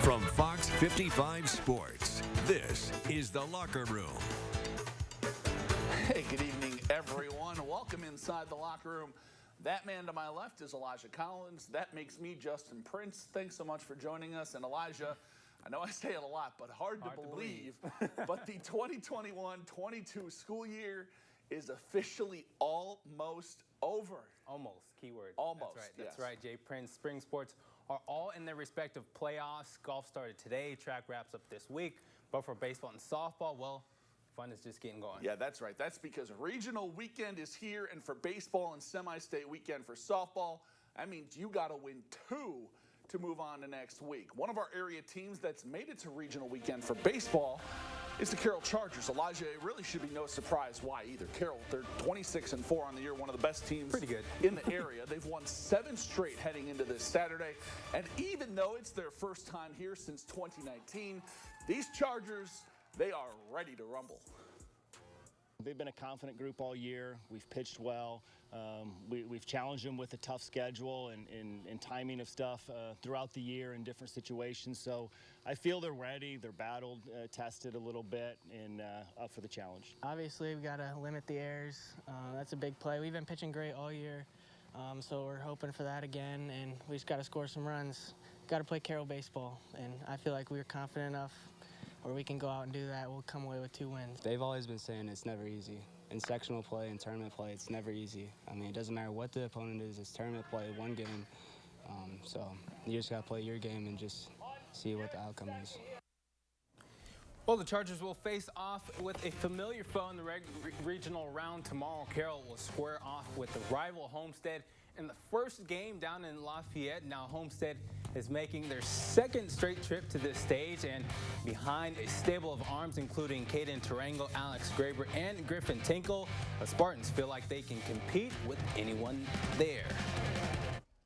From Fox 55 Sports, this is The Locker Room. Hey, good evening, everyone. Welcome inside the locker room. That man to my left is Elijah Collins. That makes me Justin Prince. Thanks so much for joining us. And Elijah, I know I say it a lot, but hard to believe. But the 2021-22 school year is officially almost over. Almost, keyword. Almost, That's right, Jay Prince. Spring sports are all in their respective playoffs. Golf started today. Track wraps up this week. But for baseball and softball, well, fun is just getting going. Yeah, that's right. That's because regional weekend is here, and for baseball and semi-state weekend for softball, that means you got to win 2 to move on to next week. One of our area teams that's made it to regional weekend for baseball is the Carroll Chargers. Elijah, it really should be no surprise why either. Carroll, they're 26-4 on the year, one of the best teams in the area. They've won 7 straight heading into this Saturday, and even though it's their first time here since 2019, these Chargers, they are ready to rumble. They've been a confident group all year. We've pitched well. We've challenged them with a tough schedule and timing of stuff throughout the year in different situations. So I feel they're ready. They're battled, tested a little bit, and up for the challenge. Obviously, we've got to limit the errors. That's a big play. We've been pitching great all year, so we're hoping for that again, and we just got to score some runs. Got to play Carroll baseball, and I feel like we're confident enough where we can go out and do that. We'll come away with 2 wins. They've always been saying it's never easy. In sectional play and tournament play, it's never easy. I mean, it doesn't matter what the opponent is. It's tournament play, one game. So you just got to play your game and just see what the outcome is. Well, the Chargers will face off with a familiar foe in the regional round tomorrow. Carroll will square off with the rival Homestead in the first game down in Lafayette. Now Homestead is making their 2nd straight trip to this stage, and behind a stable of arms including Caden Tarango, Alex Graber, and Griffin Tinkle, the Spartans feel like they can compete with anyone there.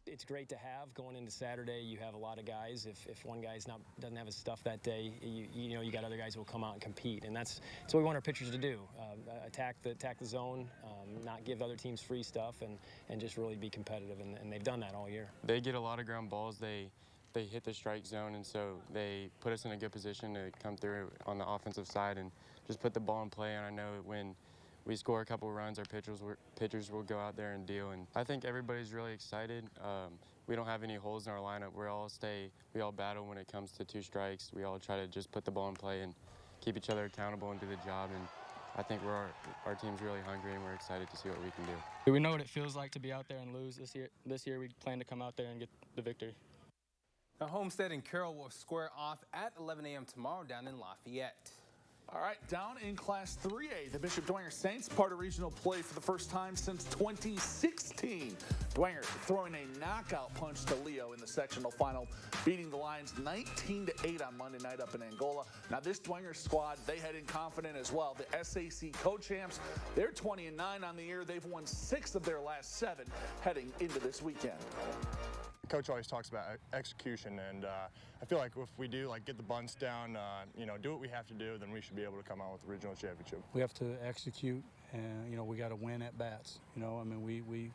It's great to have going into Saturday. You have a lot of guys. If one guy's doesn't have his stuff that day, you know you got other guys who will come out and compete, and that's what we want our pitchers to do: attack the zone, not give other teams free stuff, and just really be competitive. And they've done that all year. They get a lot of ground balls. They hit the strike zone, and so they put us in a good position to come through on the offensive side and just put the ball in play. And I know when we score a couple of runs, our pitchers will go out there and deal. And I think everybody's really excited. We don't have any holes in our lineup. We all battle when it comes to 2 strikes. We all try to just put the ball in play and keep each other accountable and do the job. And I think our team's really hungry, and we're excited to see what we can do. We know what it feels like to be out there and lose this year. This year we plan to come out there and get the victory. Now, Homestead and Carroll will square off at 11 a.m. tomorrow down in Lafayette. All right, down in Class 3A, the Bishop Dwenger Saints part of regional play for the first time since 2016. Dwenger throwing a knockout punch to Leo in the sectional final, beating the Lions 19-8 on Monday night up in Angola. Now, this Dwenger squad, they head in confident as well. The SAC co-champs, they're 20-9 on the year. They've won 6 of their last 7 heading into this weekend. Coach always talks about execution, and I feel like if we do get the bunts down, do what we have to do, then we should be able to come out with the regional championship. We have to execute, and we got to win at bats. We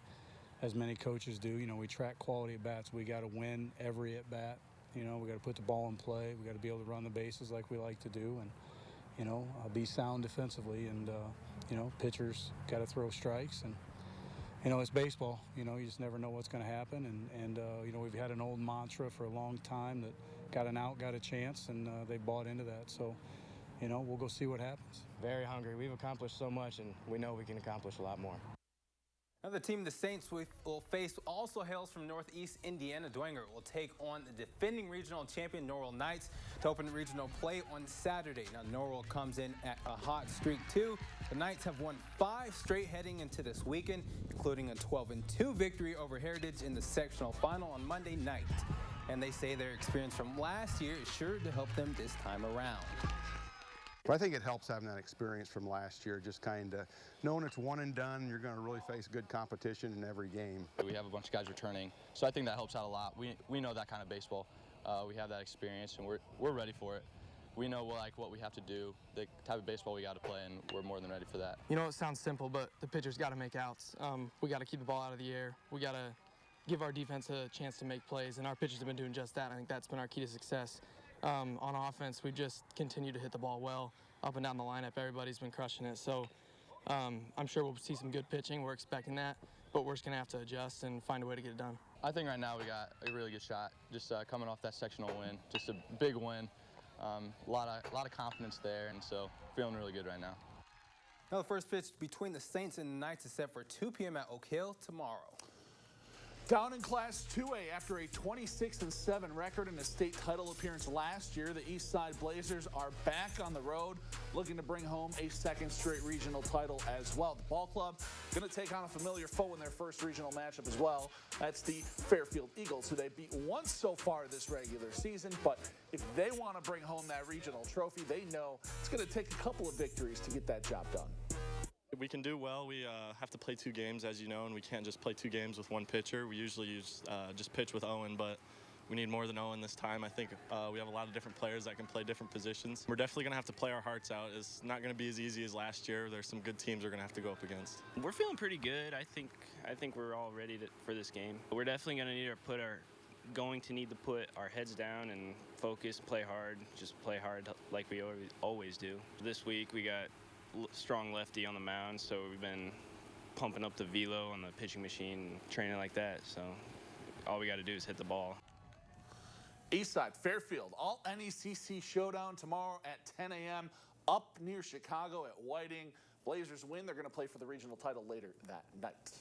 as many coaches do, we track quality at bats. We got to win every at bat. We got to put the ball in play. We got to be able to run the bases like we like to do, and be sound defensively. And pitchers got to throw strikes and. It's baseball. You just never know what's going to happen. And we've had an old mantra for a long time that got an out, got a chance, and they bought into that. So, we'll go see what happens. Very hungry. We've accomplished so much, and we know we can accomplish a lot more. Another team the Saints will face also hails from Northeast Indiana. Dwenger will take on the defending regional champion Norwell Knights to open regional play on Saturday. Now, Norwell comes in at a hot streak, too. The Knights have won 5 straight heading into this weekend, including a 12-2 victory over Heritage in the sectional final on Monday night. And they say their experience from last year is sure to help them this time around. But I think it helps having that experience from last year, just kind of knowing it's one and done. You're going to really face good competition in every game. We have a bunch of guys returning, so I think that helps out a lot. We know that kind of baseball. We have that experience, and we're ready for it. We know what we have to do, the type of baseball we got to play, and we're more than ready for that. It sounds simple, but the pitchers got to make outs. We got to keep the ball out of the air. We got to give our defense a chance to make plays, and our pitchers have been doing just that. I think that's been our key to success. On offense, we just continue to hit the ball well up and down the lineup. Everybody's been crushing it. So I'm sure we'll see some good pitching. We're expecting that, but we're just going to have to adjust and find a way to get it done. I think right now we got a really good shot. Just coming off that sectional win, just a big win. A lot of confidence there, and so feeling really good right now. Now the first pitch between the Saints and the Knights is set for 2 p.m. at Oak Hill tomorrow. Down in Class 2A after a 26-7 record and a state title appearance last year, the East Side Blazers are back on the road, looking to bring home a second straight regional title as well. The ball club going to take on a familiar foe in their first regional matchup as well. That's the Fairfield Eagles, who they beat once so far this regular season. But if they want to bring home that regional trophy, they know it's going to take a couple of victories to get that job done. We can do well. We have to play 2 games, as you know, and we can't just play 2 games with one pitcher. We usually just pitch with Owen, but we need more than Owen this time. I think we have a lot of different players that can play different positions. We're definitely going to have to play our hearts out. It's not going to be as easy as last year. There's some good teams we're going to have to go up against. We're feeling pretty good. I think we're all ready for this game. We're definitely going to need to put our heads down and focus, play hard, just play hard like we always do. This week we got strong lefty on the mound, so we've been pumping up the velo on the pitching machine, training like that. So all we got to do is hit the ball. Eastside, Fairfield, all NECC showdown tomorrow at 10 a.m. up near Chicago at Whiting. Blazers win. They're going to play for the regional title later that night.